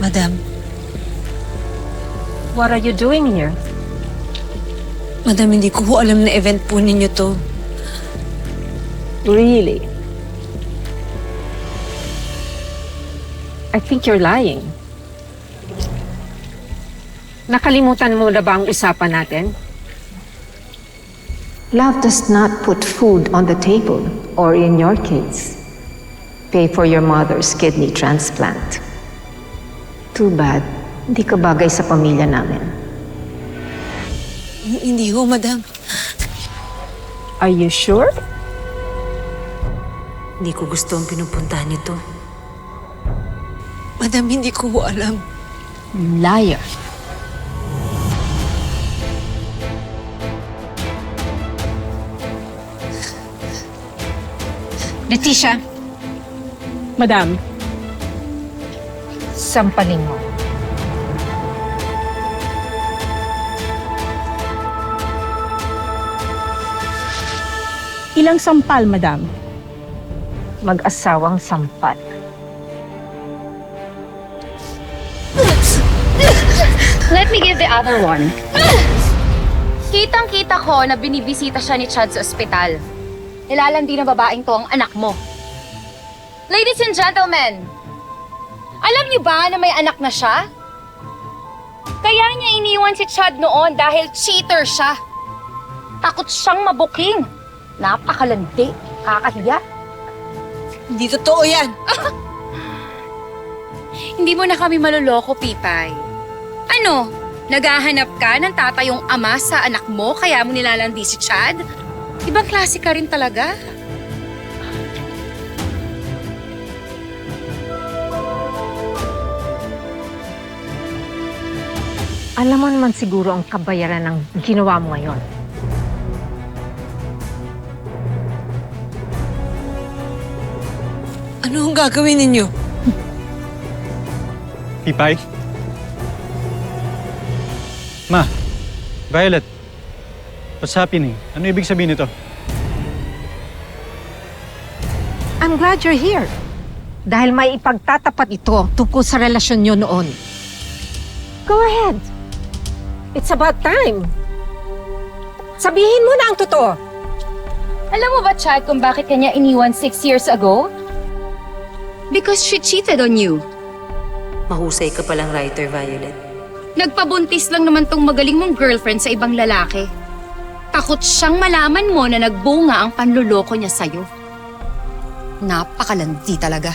Madam, What are you doing here? Madam, hindi ko po alam na event po ninyo to. Really? I think you're lying. Nakalimutan mo na ba ang usapan natin? Love does not put food on the table, or in your case, pay for your mother's kidney transplant. Too bad, hindi ka bagay sa pamilya namin. Hindi ho, Madam. Are you sure? Hindi ko gusto ang pinupuntahan nito. Madam, hindi ko ho alam. Liar. Leticia, Madam, sampalin mo. ilang sampal, Madam? Mag-asawang sampal. Let me give the other one. Kitang-kita ko na binibisita siya ni Chad sa ospital. Nilalandi na babaeng to ang anak mo. Ladies and gentlemen, alam niyo ba na may anak na siya? Kaya niya iniwan si Chad noon dahil cheater siya. Takot siyang mabuking. Napakalandi. Kakahiya. Hindi totoo yan. Hindi mo na kami maloloko, Pipay. Ano? Naghahanap ka ng tatayong ama sa anak mo kaya mo nilalandi si Chad? Ibang klase ka rin talaga. Alam mo naman siguro ang kabayaran ng ginawa mo ngayon. Ano ang gagawin ninyo? Pipay? Ma, Violet, what's happening? Ano ibig sabihin nito? I'm glad you're here. Dahil may ipagtatapat ito tungkol sa relasyon nyo noon. Go ahead. It's about time. Sabihin mo na ang totoo. Alam mo ba, Chad, kung bakit kanya iniwan 6 years ago? Because she cheated on you. Mahusay ka palang writer, Violet. Nagpabuntis lang naman tong magaling mong girlfriend sa ibang lalaki. Takot siyang malaman mo na nagbunga ang panluloko niya sa'yo. Napakalandi talaga.